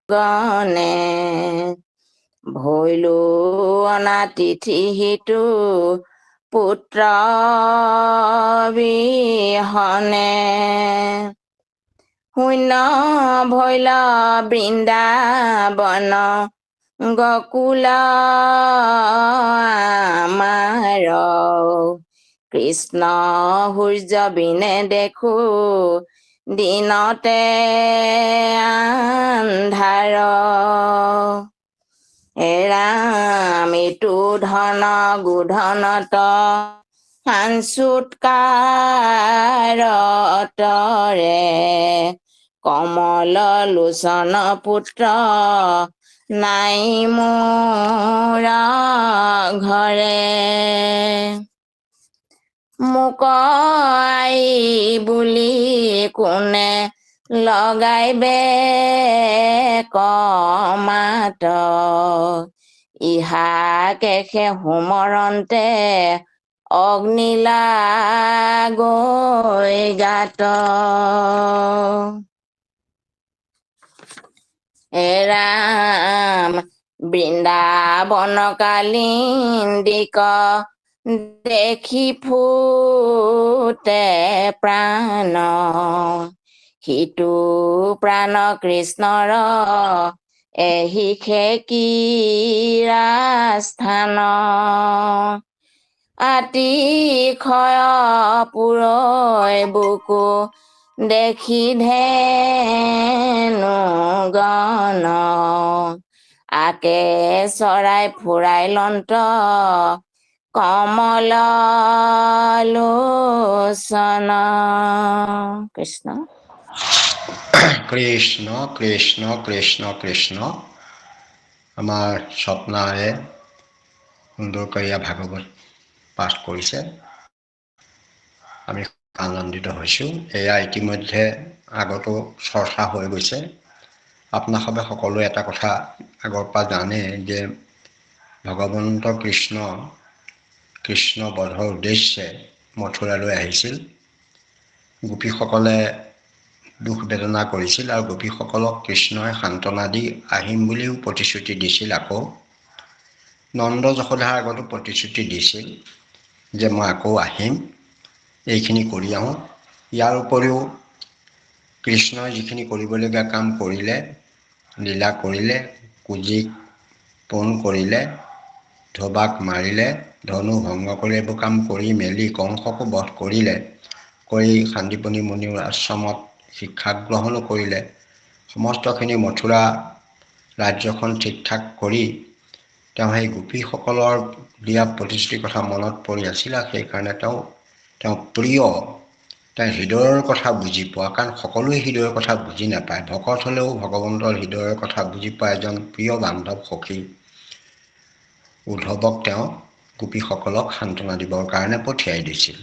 গণে ভৈলো অনাতিথি হিতু পুত্ৰ বিহনে শূন্য ভৈল বৃন্দাবন গকুল আমাৰ কৃষ্ণ সূৰ্য বিনে দেখো দিনতে আন্ধাৰ এৰাম ইটো ধন গোধনত সাংসুৎকাৰতৰে কমল লোচন পুত্ৰ নাই মোৰ ঘৰে মোক আই বুলি কোনে লগাইবে কমাত ইহাকে হোমৰন্তে অগ্নিলা গৈ গাত এৰাম বৃন্দাবন কালিন্দিক দেখি ফুটে প্ৰাণ সিটো প্ৰাণ কৃষ্ণৰ এহি খেকিৰা আতিশয় পুৰৈ বুকু দেখি ধেনু গণ আকে চৰাই ফুৰাই লন্ত কমল লোচন কৃষ্ণ কৃষ্ণ কৃষ্ণ কৃষ্ণ কৃষ্ণ আমাৰ স্বপ্নাৰে সুন্দৰকৈ ভাগৱত পাঠ কৰিছে আমি আনন্দিত হৈছোঁ এয়া ইতিমধ্যে আগতো চৰ্চা হৈ গৈছে আপোনাসৱে সকলোৱে এটা কথা আগৰ পৰা জানে যে ভগৱন্ত কৃষ্ণ বধৰ উদ্দেশ্যে মথুৰালৈ আহিছিল গোপীসকলে দুখ বেদনা কৰিছিল আৰু গোপীসকলক কৃষ্ণই সান্তনা দি আহিম বুলিও প্ৰতিশ্ৰুতি দিছিল আকৌ নন্দ যশোদাৰ আগতো প্ৰতিশ্ৰুতি দিছিল যে মই আকৌ আহিম এইখিনি কৰি আহোঁ ইয়াৰ উপৰিও কৃষ্ণই যিখিনি কৰিবলগীয়া কাম কৰিলে লীলা কৰিলে কুজিক পোন কৰিলে ধবাক মাৰিলে ধনু ভংগ কৰি এইবোৰ কাম কৰি মেলি কংসকো বধ কৰিলে কৰি শান্তিপনী মুনিৰ আশ্ৰমত শিক্ষা গ্ৰহণো কৰিলে সমস্তখিনি মথুৰা ৰাজ্যখন ঠিক ঠাক কৰি তেওঁ সেই গোপীসকলৰ দিয়া প্ৰতিশ্ৰুতিৰ কথা মনত পৰি আছিল আৰু সেইকাৰণে তেওঁ প্ৰিয় তেওঁ হৃদয়ৰ কথা বুজি পোৱা কাৰণ সকলোৱে হৃদয়ৰ কথা বুজি নাপায় ভকত হ'লেও ভগৱন্তৰ হৃদয়ৰ কথা বুজি পোৱা এজন প্ৰিয় বান্ধৱ সখী উদ্ধৱক তেওঁ গোপীসকলক সান্তনা দিবৰ কাৰণে পঠিয়াই দিছিল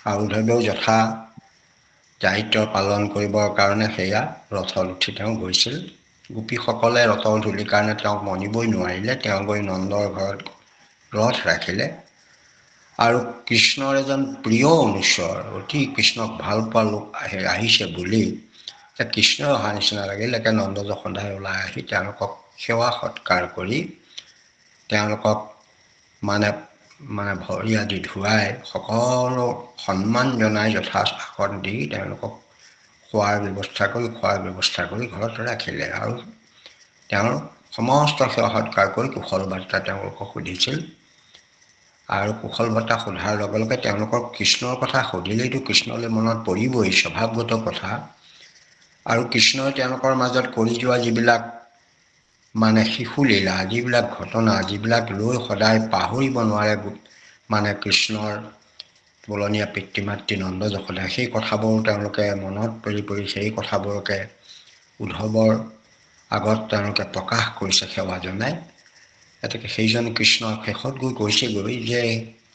আৰু উদ্ধৱেও যথা দায়িত্ব পালন কৰিবৰ কাৰণে সেয়া ৰথত উঠি তেওঁ গৈছিল গোপীসকলে ৰথৰ ধূলিৰ কাৰণে তেওঁক মনিবই নোৱাৰিলে তেওঁ গৈ নন্দৰ ঘৰত ৰথ ৰাখিলে আৰু কৃষ্ণৰ এজন প্ৰিয় অনুচৰ অতি কৃষ্ণক ভাল পোৱা লোক আহিছে বুলি কৃষ্ণই অহা নিচিনা লাগিল একে নন্দ যশোদাই ওলাই আহি তেওঁলোকক সেৱা সৎকাৰ কৰি তেওঁলোকক মানে ভৰি আদি ধুৱাই সকলো সন্মান জনাই যথা আসন দি তেওঁলোকক খোৱাৰ ব্যৱস্থা কৰি ঘৰত ৰাখিলে আৰু তেওঁৰ সমস্ত সেৱা সৎকাৰ কৰি কুশল বাৰ্তা তেওঁলোকক সুধিছিল আৰু কুশল বাৰ্তা সোধাৰ লগে লগে তেওঁলোকৰ কৃষ্ণৰ কথা সুধিলেইতো কৃষ্ণলৈ মনত পৰিবই স্বভাৱগত কথা আৰু কৃষ্ণই তেওঁলোকৰ মাজত কৰি যোৱা যিবিলাক মানে শিশুলীলা যিবিলাক ঘটনা যিবিলাক লৈ সদায় পাহৰিব নোৱাৰে কৃষ্ণৰ তুলনীয়া পিতৃ মাতৃ নন্দ যশোদা সেই কথাবোৰ তেওঁলোকে মনত পৰি সেই কথাবোৰকে উদ্ধৱৰ আগত তেওঁলোকে প্ৰকাশ কৰিছে সেৱা জনাই গতিকে সেইজন কৃষ্ণৰ শেষত গৈ কৈছেগৈ যে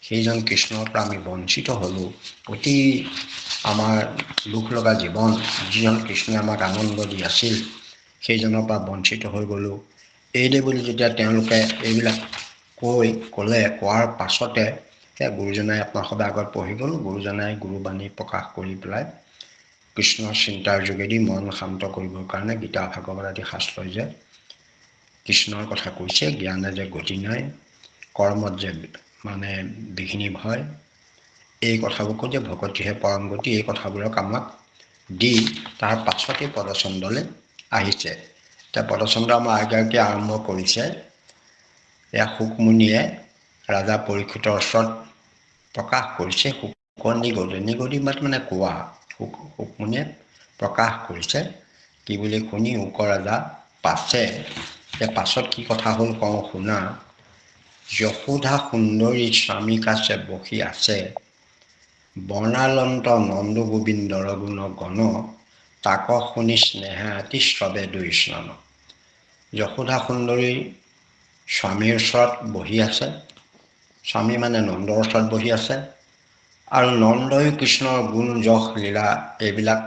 সেইজন কৃষ্ণৰ পৰা আমি বঞ্চিত হ'লোঁ অতি আমাৰ দুখ লগা জীৱন যিজন কৃষ্ণই আমাক আনন্দ দি আছিল সেইজনৰ পৰা বঞ্চিত হৈ গ'লোঁ এইদে বুলি যেতিয়া তেওঁলোকে এইবিলাক কোৱাৰ পাছতে গুৰুজনাই আপোনাসৱৰ আগত পঢ়ি গ'ল গুৰুজনাই গুৰুবাণী প্ৰকাশ কৰি পেলাই কৃষ্ণৰ চিন্তাৰ যোগেদি মন শান্ত কৰিবৰ কাৰণে গীতা ভাগৱত আদি শাস্ত্ৰই যে কৃষ্ণৰ কথা কৈছে, জ্ঞানে যে গতি নাই, কৰ্মত যে মানে বিঘিনি ভয়, এই কথাবোৰ কৈ যে ভকতিহে পৰম গতি, এই কথাবোৰক আমাক দি তাৰ পাছতে পদচন্দলৈ আহিছে। এতিয়া পদচন্দ আমাৰ আগে আৰম্ভ কৰিছে। এয়া শুকমুনিয়ে ৰাজা পৰীক্ষিতৰ ওচৰত প্ৰকাশ কৰিছে। নিগদি মানে কোৱা, শুকমুনিয়ে প্ৰকাশ কৰিছে। কি বুলি শুনি উক ৰজা পাছে, পাছত কি কথা হ'ল কওঁ শুনা। যশোধা সুন্দৰী স্বামী কাছে বহি আছে, বৰ্ণালন্ত নন্দ গোবিন্দৰ গুণ গণ, তাক শুনি স্নেহে আতি শ্ৰৱে দুই স্নান। যশোধা সুন্দৰী স্বামীৰ ওচৰত বহি আছে, স্বামী মানে নন্দৰ ওচৰত বহি আছে, আৰু নন্দই কৃষ্ণৰ গুণ যশ লীলা এইবিলাক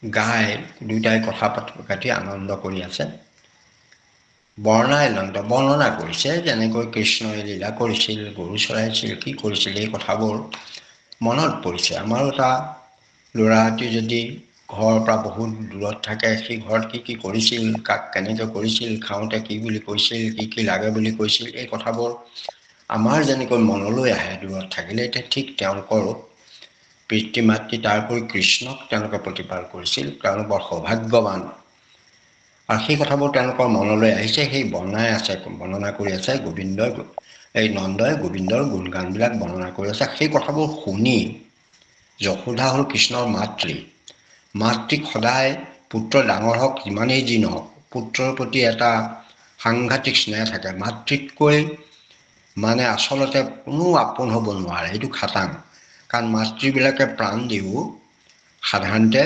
গাই দুয়োটাই কথা পাতি আনন্দ কৰি আছে। বৰ্ণনা কৰিছে, যেনেকৈ কৃষ্ণই লীলা কৰিছিল, গৰু চৰাইছিল, কি কৰিছিল, এই কথাবোৰ মনত পৰিছে। আমাৰো এটা ল'ৰা এটি যদি ঘৰৰ পৰা বহুত দূৰত থাকে, সেই ঘৰত কি কি কৰিছিল, কাক কেনেকৈ কৰিছিল, খাওঁতে কি বুলি কৈছিল, কি কি লাগে বুলি কৈছিল, এই কথাবোৰ আমাৰ যেনেকৈ মনলৈ আহে দূৰত থাকিলে, এতিয়া ঠিক তেওঁলোকৰো পিতৃ মাতৃ তাৰোপৰি কৃষ্ণক তেওঁলোকে প্ৰতিপাল কৰিছিল। তেওঁলোক বৰ সৌভাগ্যৱান, আৰু সেই কথাবোৰ তেওঁলোকৰ মনলৈ আহিছে। সেই বৰ্ণনা কৰি আছে গোবিন্দই, এই নন্দই গোবিন্দৰ গুণগানবিলাক বৰ্ণনা কৰি আছে। সেই কথাবোৰ শুনি যশোধা হ'ল কৃষ্ণৰ মাতৃক সদায় পুত্ৰ ডাঙৰ হওক যিমানেই যি নহওক, পুত্ৰৰ প্ৰতি এটা সাংঘাতিক স্নেহ থাকে। মাতৃতকৈ মানে আচলতে কোনো আপোন হ'ব নোৱাৰে, এইটো খাটাং। কাৰণ মাতৃবিলাকে প্ৰাণ দিও সাধাৰণতে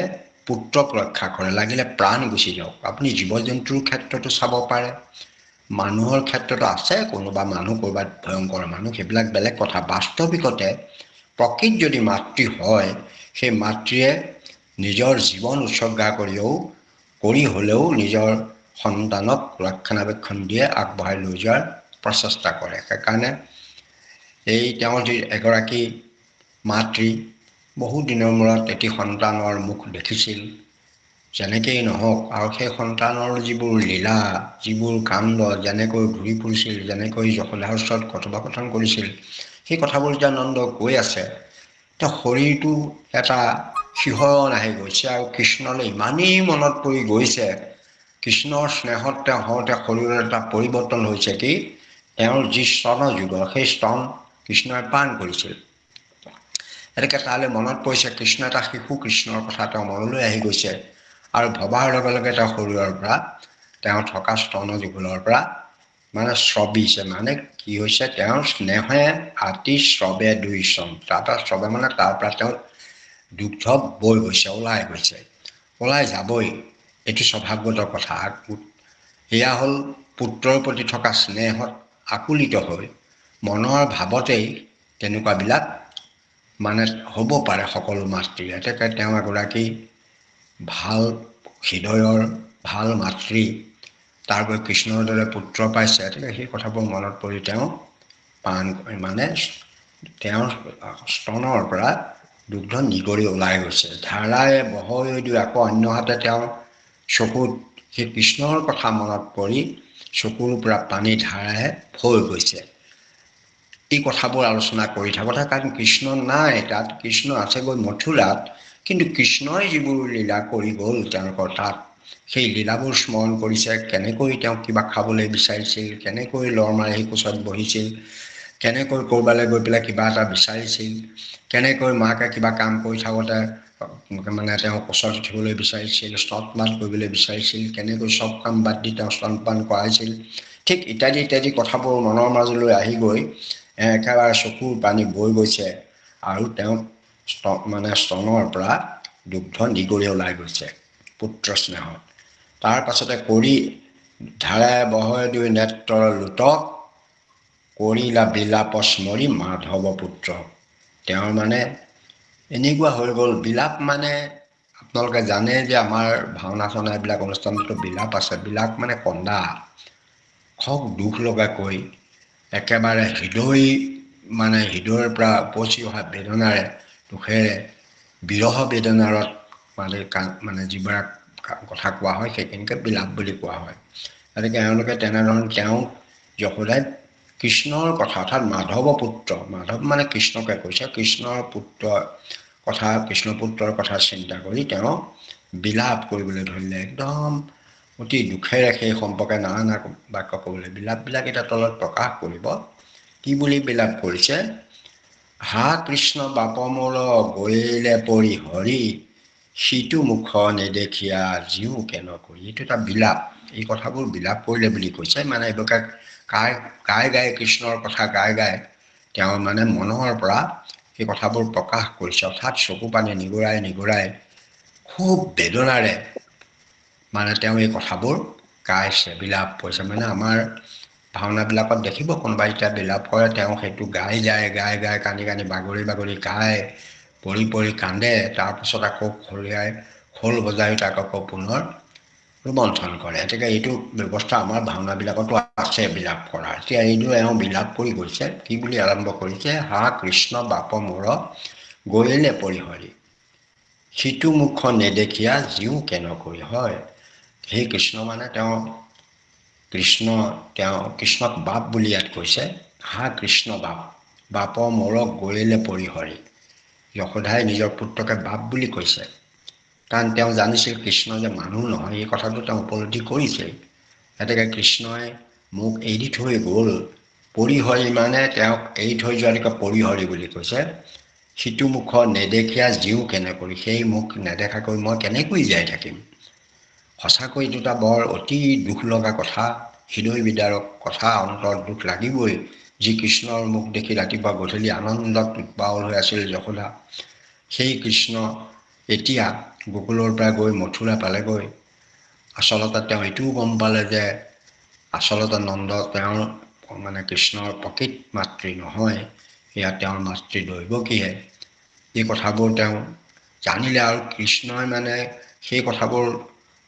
পুত্ৰক ৰক্ষা কৰে, লাগিলে প্ৰাণ গুচি যাওক। আপুনি জীৱ জন্তুৰ ক্ষেত্ৰতো চাব পাৰে, মানুহৰ ক্ষেত্ৰতো আছে কোনোবা মানুহ, ক'ৰবাত ভয়ংকৰ মানুহ, সেইবিলাক বেলেগ কথা। বাস্তৱিকতে প্ৰকৃত যদি মাতৃ হয়, সেই মাতৃয়ে নিজৰ জীৱন উৎসৰ্গা কৰি হ'লেও নিজৰ সন্তানক ৰক্ষণাবেক্ষণ দিয়ে, আগবঢ়াই লৈ যোৱাৰ প্ৰচেষ্টা কৰে। সেইকাৰণে এই তেওঁৰ যি এগৰাকী মাতৃ বহু দিনৰ মূৰত এটি সন্তানৰ মুখ দেখিছিল, যেনেকেই নহওক, আৰু সেই সন্তানৰ যিবোৰ লীলা, যিবোৰ কাণ্ড, যেনেকৈ ঘূৰি ফুৰিছিল, যেনেকৈ যশোদাৰ ওচৰত কথোপকথন কৰিছিল, সেই কথাবোৰ যেতিয়া নন্দ কৈ আছে, তেওঁ শৰীৰটো এটা শিহৰণ আহি গৈছে, আৰু কৃষ্ণলৈ ইমানেই মনত পৰি গৈছে। কৃষ্ণৰ স্নেহত তেওঁ হওঁতে শৰীৰৰ এটা পৰিৱৰ্তন হৈছে। কি তেওঁৰ যি স্তনৰ যুগৰ, সেই স্তন কৃষ্ণই পান কৰিছিল। এনেকৈ তালৈ মনত পৰিছে, কৃষ্ণ এটা শিশু, কৃষ্ণৰ কথা তেওঁ মনলৈ আহি গৈছে, আৰু ভবাৰ লগে লগে তেওঁ শৰীৰৰ পৰা, তেওঁ থকা স্তনৰ যুগলৰ পৰা মানে স্ৰবিছে, মানে কি হৈছে, তেওঁৰ স্নেহে আতি শ্ৰৱে দুই স্তন, তাৰপৰা শ্ৰৱে মানে তাৰ পৰা তেওঁ দুগ্ধ বৈ গৈছে, ওলাই যাবই, এইটো স্বভাৱগত কথা। এয়া হ'ল পুত্ৰৰ প্ৰতি থকা স্নেহত আকুলিত হৈ, মনৰ ভাৱতেই তেনেকুৱাবিলাক মানে হ'ব পাৰে সকলো মাতৃ। এতেকে তেওঁ এগৰাকী ভাল হৃদয়ৰ ভাল মাতৃ, তাৰপৰি কৃষ্ণৰ দৰে পুত্ৰ পাইছে। গতিকে সেই কথাবোৰ মনত পৰি তেওঁ মানে তেওঁৰ স্তনৰ পৰা দুগ্ধ নিগৰি ওলাই গৈছে। ধাৰাই বহৈ দি আকৌ অন্য হাতে তেওঁ চকুত সেই কৃষ্ণৰ কথা মনত পৰি চকুৰ পৰা পানী ধাৰাহে হৈ গৈছে। এই কথাবোৰ আলোচনা কৰি থাকোঁতে, কাৰণ কৃষ্ণ নাই তাত, কৃষ্ণ আছেগৈ মথুৰাত, কিন্তু কৃষ্ণই যিবোৰ লীলা কৰি গ'ল তেওঁলোকৰ তাত, সেই লীলাবোৰ স্মৰণ কৰিছে। কেনেকৈ তেওঁ কিবা খাবলৈ বিচাৰিছিল, কেনেকৈ লৰ মাৰি কোচত বহিছিল, কেনেকৈ ক'ৰবালৈ গৈ পেলাই কিবা এটা বিচাৰিছিল, কেনেকৈ মাকে কিবা কাম কৰি থাকোঁতে মানে তেওঁ কোচত উঠিবলৈ বিচাৰিছিল, স্তনপান কৰিবলৈ বিচাৰিছিল, কেনেকৈ চব কাম বাদ দি তেওঁ স্তনপান কৰাইছিল, ঠিক ইত্যাদি ইত্যাদি কথাবোৰ মনৰ মাজলৈ আহি গৈ একেবাৰে চকুৰ পানী বৈ গৈছে, আৰু তেওঁ মানে স্তনৰ পৰা দুগ্ধ নিগৰি ওলাই গৈছে পুত্ৰ স্নেহত। তাৰ পাছতে কৰি ধাৰাই বহয় দুই নেত্ৰৰ লোটক, কৰিলা বিলাপ স্মৰি মাধৱ পুত্ৰ। তেওঁৰ মানে এনেকুৱা হৈ গ'ল, বিলাপ মানে আপোনালোকে জানে যে আমাৰ ভাওনা চাওনা এইবিলাক অনুষ্ঠানতো বিলাপ আছে। বিলাপ মানে কন্দা, খুব দুখ লগাকৈ একেবাৰে হৃদয়ৰ পৰা উপচি অহা বেদনাৰে, দুখেৰে, বিৰহ বেদনাৰত মানে যিবিলাক কথা কোৱা হয় সেইখিনিকে বিলাপ বুলি কোৱা হয়। গতিকে এওঁলোকে তেনেধৰণে তেওঁ যশোদাই কৃষ্ণৰ কথা অৰ্থাৎ মাধৱ পুত্ৰ, মাধৱ মানে কৃষ্ণকে কৈছে, কৃষ্ণৰ পুত্ৰৰ কথা, কৃষ্ণ পুত্ৰৰ কথা চিন্তা কৰি তেওঁ বিলাপ কৰিবলৈ ধৰিলে। একদম অতি দুখেৰে সেই সম্পৰ্কে নানা বাক্য ক'বলৈ, বিলাপবিলাক এতিয়া তলত প্ৰকাশ কৰিব। কি বুলি বিলাপ কৰিছে? হা কৃষ্ণ বাপ মোৰ গৈলে পৰি হৰি, সিটো মুখ নেদেখিয়া জীও কেন কৰি। এইটো এটা বিলাপ, এই কথাবোৰ বিলাপ কৰিলে বুলি কৈছে। মানে এইবোৰকে গাই গাই কৃষ্ণৰ কথা গাই গাই তেওঁ মানে মনৰ পৰা সেই কথাবোৰ প্ৰকাশ কৰিছে, অৰ্থাৎ চকু পানী নিগৰাই নিগৰাই খুব বেদনাৰে মানে তেওঁ এই কথাবোৰ গাইছে, বিলাপ কৰিছে। মানে আমাৰ ভাওনাবিলাকত দেখিব কোনোবাই যেতিয়া বিলাপ কৰে তেওঁ সেইটো গাই যায়, গাই গাই কান্দি কান্দি বাগৰি বাগৰি গায়, পৰি পৰি কান্দে, তাৰপিছত আকৌ খলিয়াই খোল বজাই তাক আকৌ পুনৰ ৰোমন্থন কৰে। গতিকে এইটো ব্যৱস্থা আমাৰ ভাওনাবিলাকতো আছে বিলাপ কৰা। এতিয়া এইটো এওঁ বিলাপ কৰি গৈছে, কি বুলি আৰম্ভ কৰিছে? হা কৃষ্ণ বাপ মোৰ গৈলে পৰি হৰি, সিটো মুখ নেদেখিয়া জীও কেন কৰি। হয়, সেই কৃষ্ণ মানে তেওঁ কৃষ্ণক বাপ বুলি ইয়াত কৈছে। হা কৃষ্ণ বাপ, বাপ মোৰ গৈলে পৰি হৰি। যশোদাই নিজৰ পুত্ৰকে বাপ বুলি কৈছে, কাৰণ তেওঁ জানিছিল কৃষ্ণ যে মানুহ নহয়, এই কথাটো তেওঁ উপলব্ধি কৰিছিল। গতিকে কৃষ্ণই মোক এৰি থৈ গ'ল, পৰিহৰি মানে তেওঁক এৰি থৈ যোৱাটোকে পৰিহৰি বুলি কৈছে। সিটো মুখ নেদেখিয়া জীও কেনে কৰি, সেই মুখ নেদেখাকৈ মই কেনেকৈ জীয়াই থাকিম। সঁচাকৈ এইটো এটা বৰ অতি দুখ লগা কথা, হৃদয় বিদাৰক কথা, অন্তৰত দুখ লাগিবই। যি কৃষ্ণৰ মুখ দেখি ৰাতিপুৱা গধূলি আনন্দত উৎপাৱল হৈ আছিল যশোদা, সেই কৃষ্ণ এতিয়া গোকুলৰ পৰা গৈ মথুৰা পালেগৈ। আচলতে তেওঁ এইটোও গম পালে যে আচলতে নন্দ তেওঁৰ মানে কৃষ্ণৰ প্ৰকৃত মাতৃ নহয়, এয়া তেওঁৰ মাতৃ দৈৱকীহে। এই কথাবোৰ তেওঁ জানিলে, আৰু কৃষ্ণই মানে সেই কথাবোৰ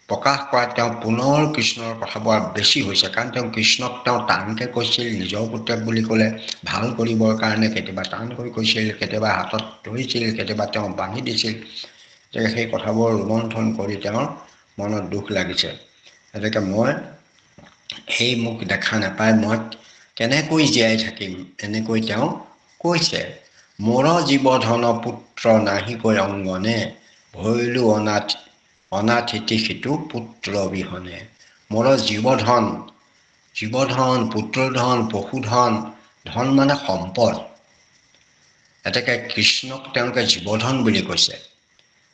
প্ৰকাশ কৰাত তেওঁ পুনৰ কৃষ্ণৰ কথাবোৰ বেছি হৈছে, কাৰণ তেওঁ কৃষ্ণক তেওঁ টানকৈ কৈছিল, নিজৰ পুত্ৰক বুলি ক'লে ভাল কৰিবৰ কাৰণে কেতিয়াবা টানকৈ কৈছিল, কেতিয়াবা হাতত ধৰিছিল, কেতিয়াবা তেওঁ বান্ধি দিছিল। সেই কথাবোৰ ৰোমন্থন কৰি তেওঁৰ মনত দুখ লাগিছে। গতিকে মই সেই মুখ দেখা নাপায় মই কেনেকৈ জীয়াই থাকিম, এনেকৈ তেওঁ কৈছে। মোৰ জীৱ ধন পুত্ৰ নাহিকৈ অংগনে, ভৈলো অনাথিতি সিটো পুত্ৰ বিহনে। মোৰ জীৱধন, পুত্ৰধন, পশুধন, ধন মানে সম্পদ। এতেকে কৃষ্ণক তেওঁলোকে জীৱধন বুলি কৈছে।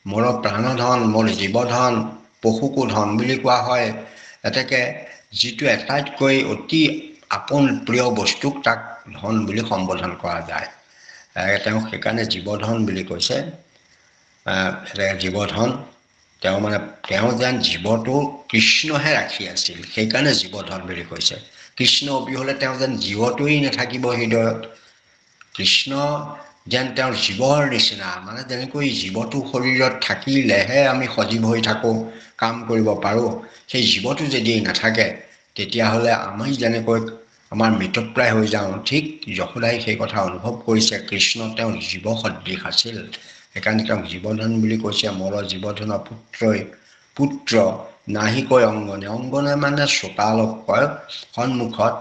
মোৰ প্ৰাণধন, মোৰ জীৱধন, পশুকো ধন বুলি কোৱা হয়। এতেকে যিটো আটাইতকৈ অতি আপোন প্ৰিয় বস্তুক তাক ধন বুলি সম্বোধন কৰা যায়। তেওঁ সেইকাৰণে জীৱধন বুলি কৈছে। জীৱধন, তেওঁ যেন জীৱটো কৃষ্ণহে ৰাখি আছিল, সেইকাৰণে জীৱধন বুলি কৈছে। কৃষ্ণ অবিহলে তেওঁ যেন জীৱটোৱেই নাথাকিব হৃদয়ত। কৃষ্ণ যেন তেওঁৰ জীৱৰ নিচিনা, মানে যেনেকৈ জীৱটো শৰীৰত থাকিলেহে আমি সজীৱ হৈ থাকোঁ, কাম কৰিব পাৰোঁ। সেই জীৱটো যদি নাথাকে তেতিয়াহ'লে আমি যেনেকৈ আমাৰ মৃতপ্ৰায় হৈ যাওঁ, ঠিক যশোদাই সেই কথা অনুভৱ কৰিছে। কৃষ্ণ তেওঁ জীৱ সদৃশ আছিল, সেইকাৰণে তেওঁক জীৱধন বুলি কৈছে। মোৰ জীৱধন পুত্ৰ নাহিকৈ অংগনে, অংগনে মানে চোতালত কয়, সন্মুখত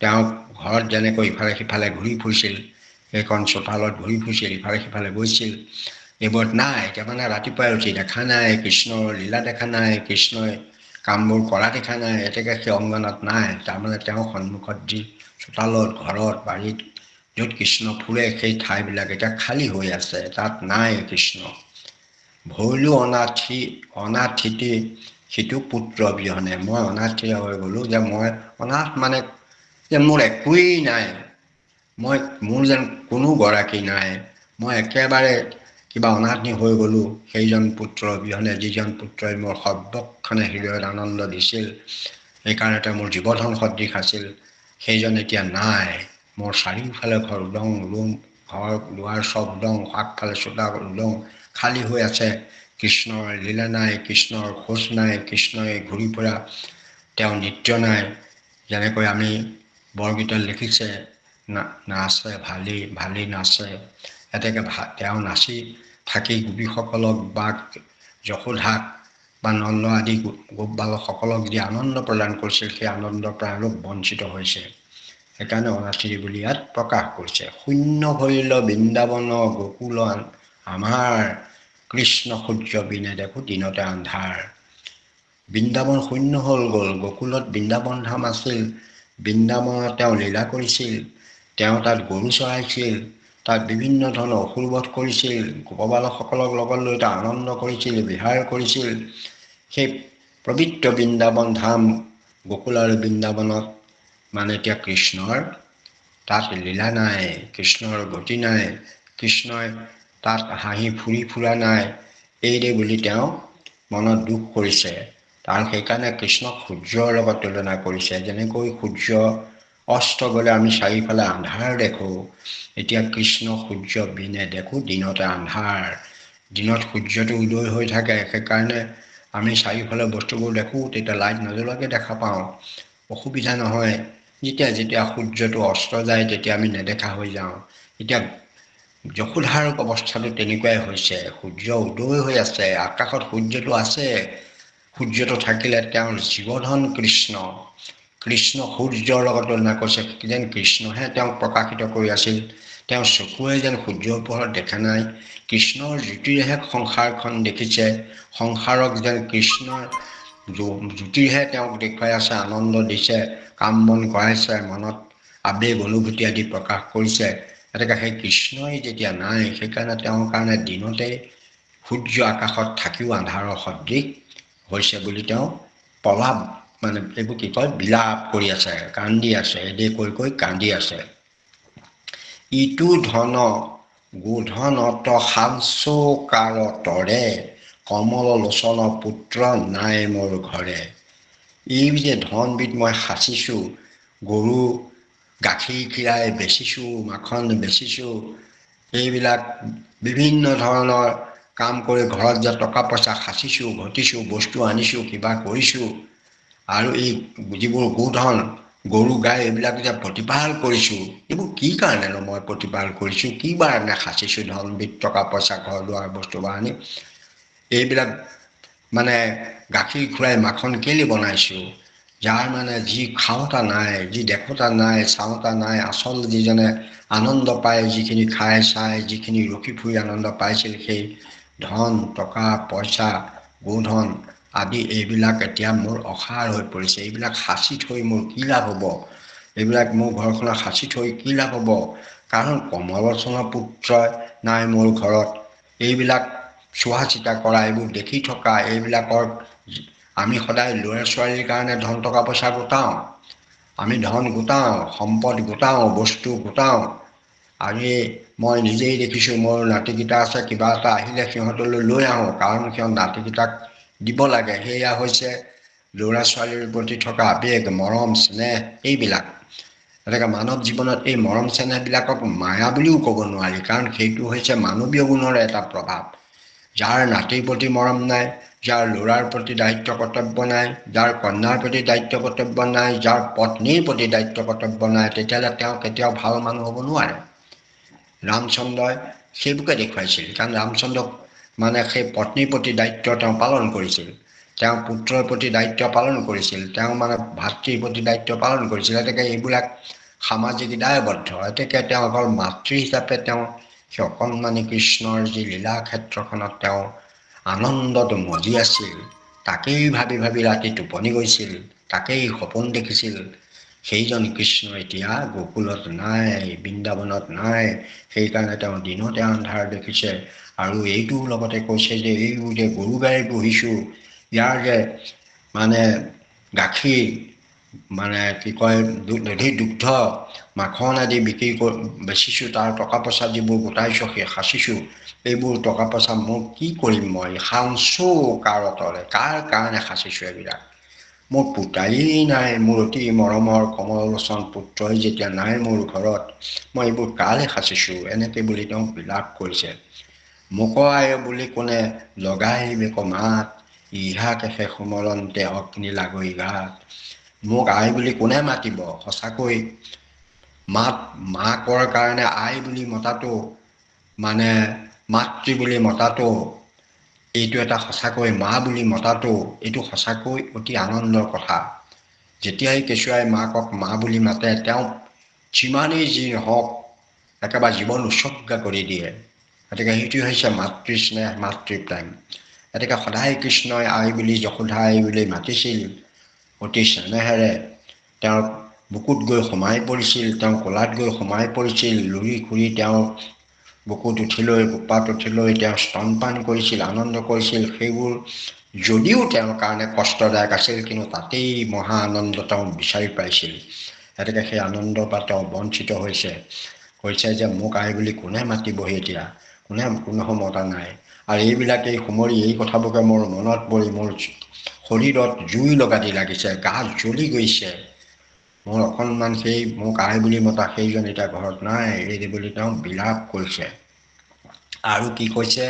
তেওঁ ঘৰত যেনেকৈ ইফালে সিফালে ঘূৰি ফুৰিছিল, সেইখন চোতালত ঘূৰি ফুৰিছিল, ইফালে সিফালে গৈছিল, এইবোৰত নাই। এতিয়া মানে ৰাতিপুৱাই উঠি দেখা নাই, কৃষ্ণৰ লীলা দেখা নাই, কৃষ্ণই কামবোৰ কৰা দেখা নাই, এতেকে সেই অংগনাত নাই। তাৰমানে তেওঁ সন্মুখত যি চোতালত, ঘৰত, বাৰীত য'ত কৃষ্ণ ফুৰে সেই ঠাইবিলাক এতিয়া খালী হৈ আছে, তাত নাই কৃষ্ণ। ভৈলো অনাথিতি সিটো পুত্ৰ বিহনে, মই অনাথ হৈ গ'লোঁ, যে মই অনাথ মানে যে মোৰ একোৱেই নাই, মোৰ যেন কোনো গৰাকী নাই, মই একেবাৰে কিবা অনাথী হৈ গ'লোঁ। সেইজন পুত্ৰ অবিহনে, যিজন পুত্ৰই মোৰ সৰ্বক্ষণে হৃদয়ত আনন্দ দিছিল, সেইকাৰণে তেওঁ মোৰ জীৱধন সদৃশ আছিল, সেইজন এতিয়া নাই। মোৰ চাৰিওফালে ঘৰ দুৱাৰ চব উদং, আগফালে চোতাল উদং খালী হৈ আছে। কৃষ্ণৰ লীলা নাই, কৃষ্ণৰ খোজ নাই, কৃষ্ণই ঘূৰি ফুৰা তেওঁ নৃত্য নাই। যেনেকৈ আমি বৰগীতত লিখিছে, নাচে ভালি নাচে, এতেকে তেওঁ নাচি থাকি গোপীসকলক বা যশোধাক বা নন্দ আদি গোপ বালকসকলক যি আনন্দ প্ৰদান কৰিছিল, সেই আনন্দৰ পৰা অলপ বঞ্চিত হৈছে। সেইকাৰণে অনাথিৰি বুলি ইয়াত প্ৰকাশ কৰিছে। শূন্য ভৰিল বৃন্দাবন গকুল আমাৰ, কৃষ্ণ সূৰ্য বিনে দেখো দিনতে আন্ধাৰ। বৃন্দাবন শূন্য হ'ল গ'ল। গকুলত বৃন্দাবন ধাম আছিল, বৃন্দাবনত তেওঁ লীলা কৰিছিল, তেওঁ তাত গৰু চৰাইছিল, তাত বিভিন্ন ধৰণৰ অসুৰবধ কৰিছিল, গোপবালকসকলক লগত লৈ তাত আনন্দ কৰিছিল, বিহাৰ কৰিছিল। সেই পবিত্ৰ বৃন্দাবন ধাম গকুল আৰু বৃন্দাবনত মানে এতিয়া কৃষ্ণৰ তাত লীলা নাই, কৃষ্ণৰ গতি নাই, কৃষ্ণই তাত হাঁহি ফুৰা নাই, এইদে বুলি তেওঁ মনত দুখ কৰিছে। তাৰ সেইকাৰণে কৃষ্ণক সূৰ্যৰ লগত তুলনা কৰিছে। যেনেকৈ সূৰ্য অস্ত গ'লে আমি চাৰিওফালে আন্ধাৰ দেখোঁ, এতিয়া কৃষ্ণ সূৰ্য বিনে দেখোঁ দিনতে আন্ধাৰ। দিনত সূৰ্যটো উদয় হৈ থাকে, সেইকাৰণে আমি চাৰিওফালে বস্তুবোৰ দেখোঁ, তেতিয়া লাইট নজ্বলাকৈ দেখা পাওঁ, অসুবিধা নহয়। যেতিয়া সূৰ্যটো অস্ত যায় তেতিয়া আমি নেদেখা হৈ যাওঁ। এতিয়া যশোধাৰ অৱস্থাটো তেনেকুৱাই হৈছে। সূৰ্য উদয় হৈ আছে, আকাশত সূৰ্যটো আছে, সূৰ্যটো থাকিলে তেওঁৰ জীৱধন কৃষ্ণ, কৃষ্ণ সূৰ্যৰ লগত তুলনা কৰিছে। যেন কৃষ্ণহে তেওঁক প্ৰকাশিত কৰি আছিল, তেওঁ চকুৱে যেন সূৰ্যৰ পোহৰত দেখা নাই, কৃষ্ণৰ জ্যোতিৰেহে সংসাৰখন দেখিছে, সংসাৰক যেন কৃষ্ণৰ জ্যোতিহে তেওঁক দেখুৱাই আছে, আনন্দ দিছে, কাম বন কৰাইছে, মনত আবেগ অনুভূতি আদি প্ৰকাশ কৰিছে। গতিকে সেই কৃষ্ণই যেতিয়া নাই, সেইকাৰণে তেওঁৰ কাৰণে দিনতে সূৰ্য আকাশত থাকিও আন্ধাৰৰ সদৃশ হৈছে বুলি তেওঁ প্ৰলাপ মানে এইবোৰ কি কয়, বিলাপ কৰি আছে, কান্দি আছে, এদে কৈ কান্দি আছে। ইটো ধন গোধনত সাংসোকাৰ তৰে, কমল লোচন পুত্ৰ নাই মোৰ ঘৰে। এই যে ধনবিধ মই সাঁচিছোঁ, গৰু গাখীৰ খীৰাই বেচিছোঁ, মাখন বেচিছোঁ, এইবিলাক বিভিন্ন ধৰণৰ কাম কৰি ঘৰত যে টকা পইচা সাঁচিছোঁ, ঘটিছোঁ, বস্তু আনিছোঁ, কিবা কৰিছোঁ, আৰু এই যিবোৰ গোধন গৰু গাই এইবিলাক যে প্ৰতিপাল কৰিছোঁ, এইবোৰ কি কাৰণেনো মই প্ৰতিপাল কৰিছোঁ, কি কাৰণে সাঁচিছোঁ ধনবিধ টকা পইচা ঘৰ দুৱাৰ বস্তু বাহানি, এইবিলাক মানে গাখীৰ খুৱাই মাখন কেলে বনাইছোঁ, যাৰ মানে যি খাওঁতা নাই, যি দেখোতা নাই, চাওঁতা নাই, আচল যিজনে আনন্দ পায়, যিখিনি খাই চাই, যিখিনি ৰখি ফুৰি আনন্দ পাইছিল, সেই ধন টকা পইচা গোধন আদি এইবিলাক এতিয়া মোৰ অসাৰ হৈ পৰিছে। এইবিলাক সাঁচি থৈ মোৰ কি লাভ হ'ব, এইবিলাক মোৰ ঘৰখনত সাঁচি থৈ কি লাভ হ'ব, কাৰণ কমলোচনৰ পুত্ৰ নাই মোৰ ঘৰত। এইবিলাক চোৱা চিতা কৰা, এইবোৰ দেখি থকা, এইবিলাকৰ আমি সদায় ল'ৰা ছোৱালীৰ কাৰণে ধন টকা পইচা গোটাওঁ, আমি ধন গোটাওঁ, সম্পদ গোটাওঁ, বস্তু গোটাওঁ। আজি মই নিজেই দেখিছোঁ, মোৰ নাতিকেইটা আছে, কিবা এটা আহিলে সিহঁতলৈ লৈ আহোঁ, কাৰণ সিহঁত নাতিকেইটাক দিব লাগে। সেয়া হৈছে ল'ৰা ছোৱালীৰ প্ৰতি থকা আবেগ, মৰম স্নেহ এইবিলাক। গতিকে মানৱ জীৱনত এই মৰম চেনেহবিলাকক মায়া বুলিও ক'ব নোৱাৰি, কাৰণ সেইটো হৈছে মানৱীয় গুণৰ এটা প্ৰভাৱ। যাৰ নাতিৰ প্ৰতি মৰম নাই, যাৰ ল'ৰাৰ প্ৰতি দায়িত্ব কৰ্তব্য নাই, যাৰ কন্যাৰ প্ৰতি দায়িত্ব কৰ্তব্য নাই, যাৰ পত্নীৰ প্ৰতি দায়িত্ব কৰ্তব্য নাই, তেতিয়াহ'লে তেওঁ কেতিয়াও ভাল মানুহ হ'ব নোৱাৰে। ৰামচন্দ্ৰই সেইবোৰকে দেখুৱাইছিল, কাৰণ ৰামচন্দ্ৰক মানে সেই পত্নীৰ প্ৰতি দায়িত্ব তেওঁ পালন কৰিছিল, তেওঁ পুত্ৰৰ প্ৰতি দায়িত্ব পালন কৰিছিল, তেওঁ মানে ভাতৃৰ প্ৰতি দায়িত্ব পালন কৰিছিল। গতিকে এইবিলাক সামাজিক দায়বদ্ধ। গতিকে তেওঁ অকল মাতৃ হিচাপে তেওঁ সেই অকণমানি কৃষ্ণৰ যি লীলা ক্ষেত্ৰখনত তেওঁ আনন্দত মজি আছিল, তাকেই ভাবি ভাবি ৰাতি টোপনি গৈছিল, তাকেই সপোন দেখিছিল। সেইজন কৃষ্ণ এতিয়া গকুলত নাই, বৃন্দাবনত নাই, সেইকাৰণে তেওঁ দিনতে আন্ধাৰ দেখিছে। আৰু এইটোৰ লগতে কৈছে যে এইবোৰ যে গৰু গাই পুহিছোঁ, ইয়াৰ যে মানে গাখীৰ মানে কি কয় দধি দুগ্ধ মাখন আদি বিক্ৰী বেচিছোঁ, তাৰ টকা পইচা যিবোৰ গোটাইছোঁ, সেই সাঁচিছোঁ, এইবোৰ টকা পইচা মোক কি কৰিম, মই সাংসো কাৰতৰে, কাৰ কাৰণে সাঁচিছোঁ এইবিলাক, মোৰ পুতাই নাই, মোৰ অতি মৰমৰ কমলোচন পুত্ৰই যেতিয়া নাই মোৰ ঘৰত, মই এইবোৰ কালে সাঁচিছোঁ, এনেকৈ বুলি তেওঁ বিলাপ কৰিছে। মোক আই বুলি কোনে লগাই বেক মাত, ইহা কেশে সুমলন্তে অগ্নি লাগৈ গাত। মোক আই বুলি কোনে মাতিব, সঁচাকৈ মাকৰ কাৰণে আই বুলি মতাটো, মানে মাতৃ বুলি মতাটো এইটো এটা সঁচাকৈ মা বুলি মতাটো এইটো সঁচাকৈ অতি আনন্দৰ কথা। যেতিয়াই কেঁচুৱাই মাকক মা বুলি মাতে, তেওঁ যিমানেই যি হওক একেবাৰে জীৱন উৎসৰ্গা কৰি দিয়ে। গতিকে সেইটো হৈছে মাতৃ স্নেহ, মাতৃ প্ৰেম। গতিকে সদায় কৃষ্ণই আই বুলি, যশোদা আই বুলি মাতিছিল, অতি স্নেহেৰে তেওঁৰ বুকুত গৈ সোমাই পৰিছিল, তেওঁ কোলাত গৈ সোমাই পৰিছিল, লুৰি খুৰি তেওঁৰ বুকুত উঠি লৈ, বুকুপাত উঠি লৈ তেওঁ স্তনপান কৰিছিল, আনন্দ কৰিছিল। সেইবোৰ যদিও তেওঁৰ কাৰণে কষ্টদায়ক আছিল, কিন্তু তাতেই মহা আনন্দ তেওঁ বিচাৰি পাইছিল। গতিকে সেই আনন্দৰ পৰা তেওঁ বঞ্চিত হৈছে যে মোক আই বুলি কোনে মাতিবহি, এতিয়া কোনেও মতা নাই। আৰু এইবিলাকেই সুমৰি এই কথাবোৰকে মোৰ মনত পৰি মোৰ শৰীৰত জুই লগা দি লাগিছে, গা জ্বলি গৈছে। মোৰ অকণমান সেই মোক আই বুলি মতা সেইজন এতিয়া ঘৰত নাই, এই বুলি তেওঁ বিলাপ কৰিছে। আৰু কি কৈছে,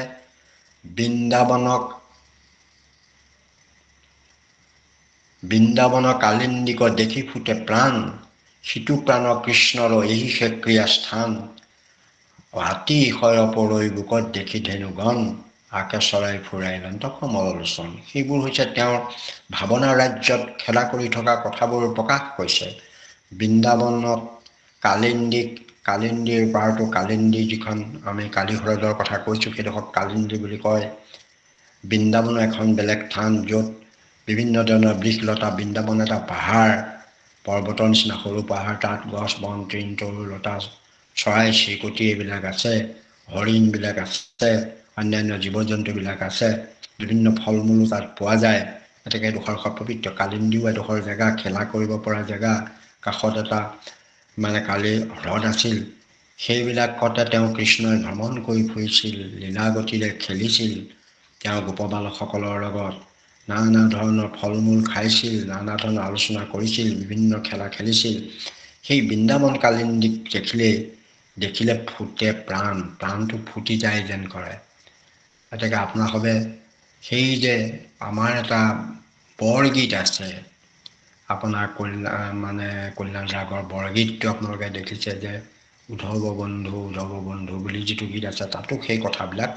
বৃন্দাবন কালিন্দিক দেখি ফুটে প্ৰাণ, সিটো প্ৰাণ কৃষ্ণৰ এহিছে ক্ৰিয়া স্থান। হাতী শয় পৰৈ বুকত দেখি ধেনুগণ, আকে চৰাই ফুৰাই লন্ত কমল লোচন। সেইবোৰ হৈছে তেওঁৰ ভাৱনা ৰাজ্যত খেলা কৰি থকা কথাবোৰ প্ৰকাশ কৰিছে। বৃন্দাবনত কালিন্দীৰ পাৰটো, কালিন্দী যিখন আমি কালি হ্ৰদৰ কথা কৈছোঁ, সেইডোখৰ কালিন্দী বুলি কয়। বৃন্দাবন এখন বেলেগ স্থান, য'ত বিভিন্ন ধৰণৰ বৃক্ষলতা। বৃন্দাবন এটা পাহাৰ, পৰ্বতৰ নিচিনা সৰু পাহাৰ, তাত গছ বন, তৃণ তৰু লতা, চৰাই চিৰিকটি এইবিলাক আছে, হৰিণবিলাক আছে, অন্যান্য জীৱ জন্তুবিলাক আছে, বিভিন্ন ফল মূলো তাত পোৱা যায়। গতিকে এডোখৰ পবিত্ৰ কালিন্দীও এডোখৰ জেগা, খেলা কৰিব পৰা জেগা। কাষত এটা কালি হ্ৰদ আছিল। সেইবিলাকতে তেওঁ কৃষ্ণই ভ্ৰমণ কৰি ফুৰিছিল, লীলাগতিৰে খেলিছিল। তেওঁ গোপবালকসকলৰ লগত নানা ধৰণৰ ফল মূল খাইছিল, নানা ধৰণৰ আলোচনা কৰিছিল, বিভিন্ন খেলা খেলিছিল। সেই বৃন্দাবন কালিন্দীক দেখিলে ফুটে প্ৰাণটো ফুটি যায় যেন কৰে। গতিকে আপোনাসৱে সেই যে আমাৰ এটা বৰগীত আছে, আপোনাৰ কল্যাণ ৰাগৰ বৰগীতটো আপোনালোকে দেখিছে যে, উদ্ধৱ বন্ধু বুলি যিটো গীত আছে, তাতো সেই কথাবিলাক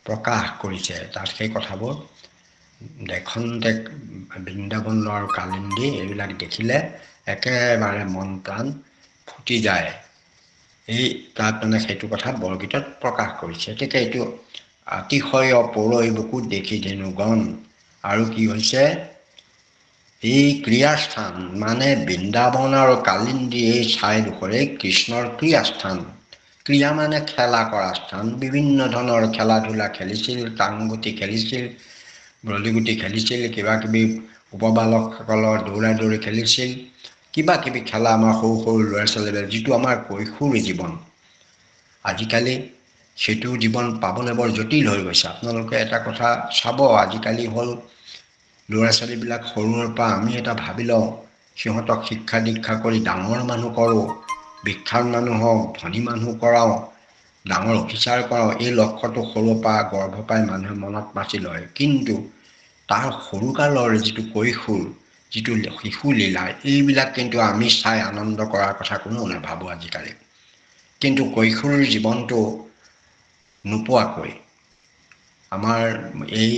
প্ৰকাশ কৰিছে। তাত সেই কথাবোৰ দেখন্তে বৃন্দাবন আৰু কালিন্দী এইবিলাক দেখিলে একেবাৰে মন প্ৰাণ ফুটি যায়। এই তাত সেইটো কথা বৰগীতত প্ৰকাশ কৰিছে। গতিকে এইটো অতিশয় পৰৈ বুকুত দেখি ধেনুগণ। আৰু কি হৈছে, এই ক্ৰিয়াস্থান বৃন্দাবন আৰু কালিন্দী এই ঠাইডোখৰে কৃষ্ণৰ ক্ৰিয়াস্থান। ক্ৰিয়া খেলা কৰা স্থান। বিভিন্ন ধৰণৰ খেলা ধূলা খেলিছিল, টাংগুটি খেলিছিল, বৰলীগুটি খেলিছিল, কিবা কিবি উপবালকসকলৰ দৌৰা দৌৰি খেলিছিল, কিবা কিবি খেলা আমাৰ সৰু সৰু ল'ৰা ছোৱালীবিলাক, যিটো আমাৰ কৈশোৰ জীৱন। আজিকালি সেইটো জীৱন পাবলৈ বৰ জটিল হৈ গৈছে। আপোনালোকে এটা কথা চাব, আজিকালি হ'ল ল'ৰা ছোৱালীবিলাক সৰুৰ পৰা আমি এটা ভাবি লওঁ, সিহঁতক শিক্ষা দীক্ষা কৰি ডাঙৰ মানুহ কৰোঁ, বিখ্যাত মানুহ হওক, ধনী মানুহ কৰাওঁ, ডাঙৰ অফিচাৰ কৰাওঁ। এই লক্ষ্যটো সৰুৰ পৰা গৰ্ভ পাই মানুহে মনত বাছি লয়। কিন্তু তাৰ সৰুকালৰ যিটো কৈশোৰ, যিটো শিশু লীলা, এইবিলাক কিন্তু আমি চাই আনন্দ কৰাৰ কথা কোনেও নাভাবোঁ আজিকালি। কিন্তু কৈশোৰৰ জীৱনটো নোপোৱাকৈ আমাৰ এই